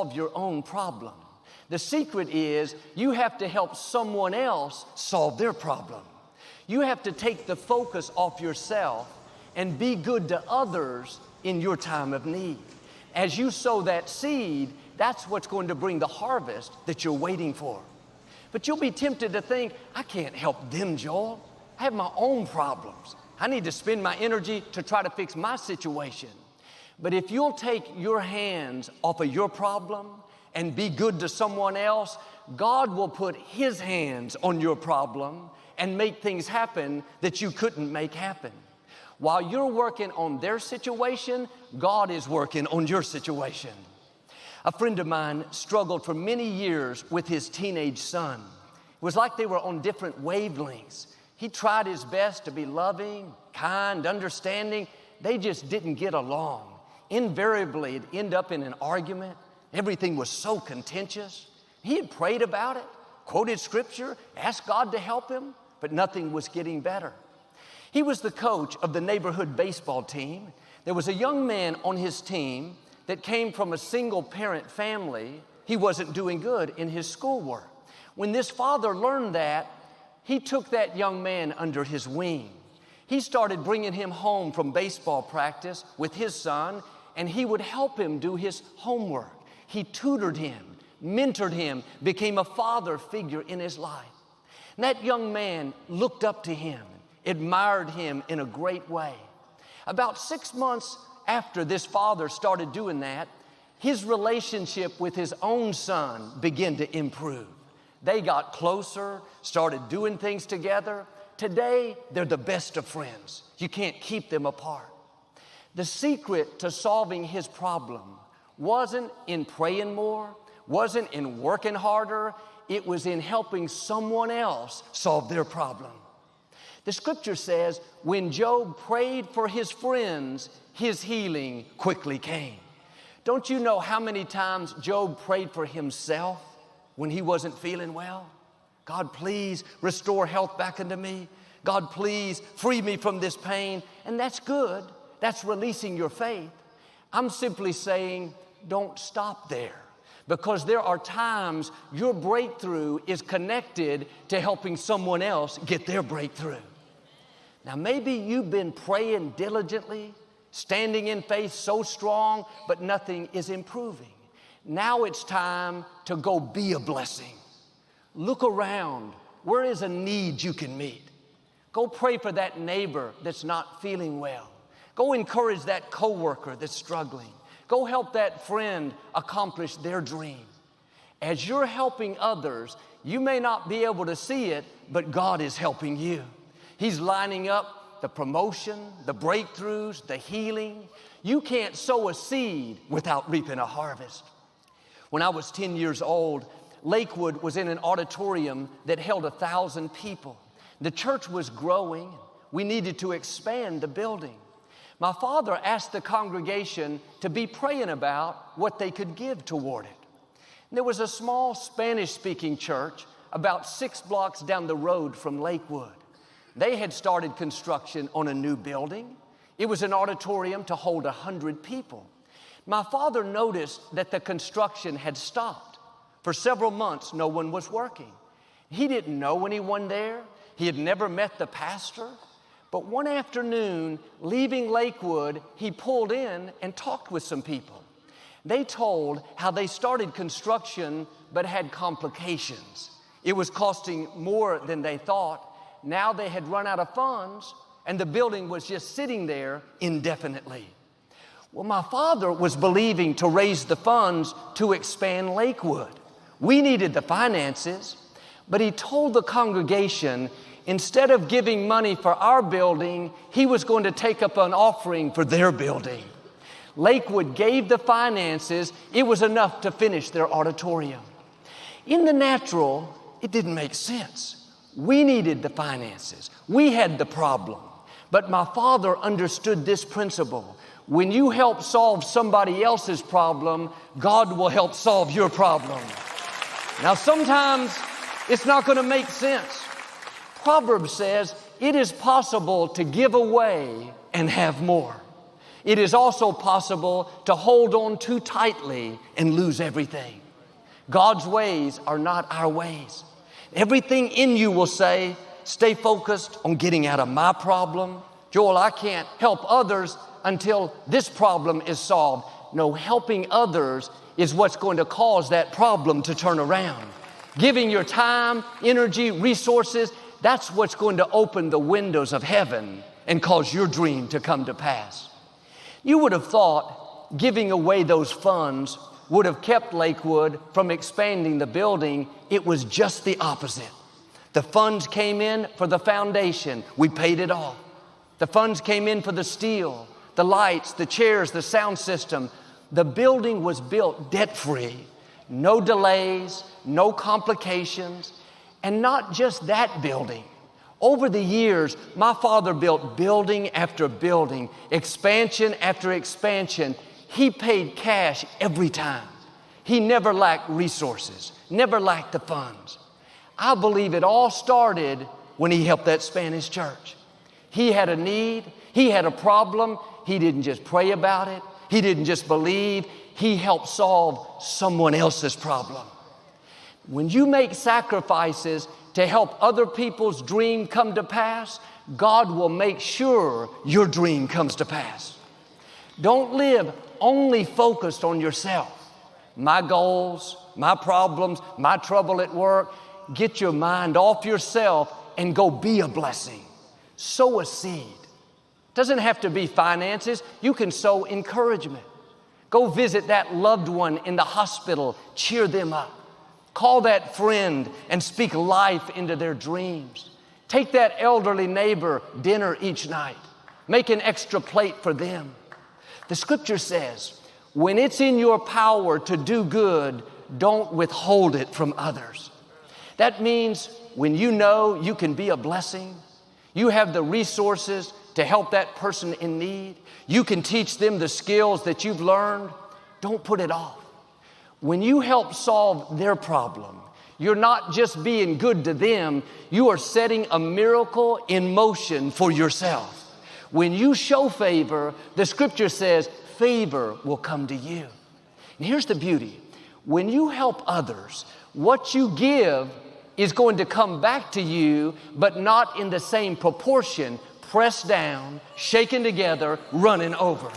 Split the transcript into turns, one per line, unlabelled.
solve your own problem. The secret is you have to help someone else solve their problem. You have to take the focus off yourself and be good to others in your time of need. As you sow that seed, that's what's going to bring the harvest that you're waiting for. But you'll be tempted to think, I can't help them, Joel. I have my own problems. I need to spend my energy to try to fix my situation. But if you'll take your hands off of your problem and be good to someone else, God will put His hands on your problem and make things happen that you couldn't make happen. While you're working on their situation, God is working on your situation. A friend of mine struggled for many years with his teenage son. It was like they were on different wavelengths. He tried his best to be loving, kind, understanding. They just didn't get along. Invariably, it'd end up in an argument. Everything was so contentious. He had prayed about it, quoted scripture, asked God to help him, but nothing was getting better. He was the coach of the neighborhood baseball team. There was a young man on his team that came from a single parent family. He wasn't doing good in his schoolwork. When this father learned that, he took that young man under his wing. He started bringing him home from baseball practice with his son, and he would help him do his homework. He tutored him, mentored him, became a father figure in his life. And that young man looked up to him, admired him in a great way. About 6 months after this father started doing that, his relationship with his own son began to improve. They got closer, started doing things together. Today, they're the best of friends. You can't keep them apart. The secret to solving his problem wasn't in praying more, wasn't in working harder. It was in helping someone else solve their problem. The scripture says, when Job prayed for his friends, his healing quickly came. Don't you know how many times Job prayed for himself when he wasn't feeling well? God, please restore health back into me. God, please free me from this pain. And that's good. That's releasing your faith. I'm simply saying, don't stop there. Because there are times your breakthrough is connected to helping someone else get their breakthrough. Now, maybe you've been praying diligently, standing in faith so strong, but nothing is improving. Now it's time to go be a blessing. Look around. Where is a need you can meet? Go pray for that neighbor that's not feeling well. Go encourage that coworker that's struggling. Go help that friend accomplish their dream. As you're helping others, you may not be able to see it, but God is helping you. He's lining up the promotion, the breakthroughs, the healing. You can't sow a seed without reaping a harvest. When I was 10 years old, Lakewood was in an auditorium that held 1,000 people. The church was growing. We needed to expand the building. My father asked the congregation to be praying about what they could give toward it. There was a small Spanish-speaking church about 6 blocks down the road from Lakewood. They had started construction on a new building. It was an auditorium to hold 100 people. My father noticed that the construction had stopped. For several months, no one was working. He didn't know anyone there. He had never met the pastor. But one afternoon, leaving Lakewood, he pulled in and talked with some people. They told how they started construction but had complications. It was costing more than they thought. Now they had run out of funds, and the building was just sitting there indefinitely. Well, my father was believing to raise the funds to expand Lakewood. We needed the finances, but he told the congregation instead of giving money for our building, he was going to take up an offering for their building. Lakewood gave the finances. It was enough to finish their auditorium. In the natural, it didn't make sense. We needed the finances. We had the problem. But my father understood this principle. When you help solve somebody else's problem, God will help solve your problem. Now, sometimes it's not going to make sense. Proverbs says it is possible to give away and have more. It is also possible to hold on too tightly and lose everything. God's ways are not our ways. Everything in you will say, stay focused on getting out of my problem. Joel, I can't help others until this problem is solved. No, helping others is what's going to cause that problem to turn around. Giving your time, energy, resources, that's what's going to open the windows of heaven and cause your dream to come to pass. You would have thought giving away those funds would have kept Lakewood from expanding the building. It was just the opposite. The funds came in for the foundation. We paid it off. The funds came in for the steel, the lights, the chairs, the sound system. The building was built debt-free. No delays, no complications. And not just that building. Over the years, my father built building after building, expansion after expansion. He paid cash every time. He never lacked resources, never lacked the funds. I believe it all started when he helped that Spanish church. He had a need, he had a problem. He didn't just pray about it. He didn't just believe. He helped solve someone else's problem. When you make sacrifices to help other people's dream come to pass, God will make sure your dream comes to pass. Don't live only focused on yourself. My goals, my problems, my trouble at work. Get your mind off yourself and go be a blessing. Sow a seed. Doesn't have to be finances. You can sow encouragement. Go visit that loved one in the hospital. Cheer them up. Call that friend and speak life into their dreams. Take that elderly neighbor dinner each night. Make an extra plate for them. The scripture says, when it's in your power to do good, don't withhold it from others. That means when you know you can be a blessing, you have the resources to help that person in need, you can teach them the skills that you've learned, don't put it off. When you help solve their problem, you're not just being good to them, you are setting a miracle in motion for yourself. When you show favor, the scripture says favor will come to you. And here's the beauty. When you help others, what you give is going to come back to you, but not in the same proportion, pressed down, shaken together, running over.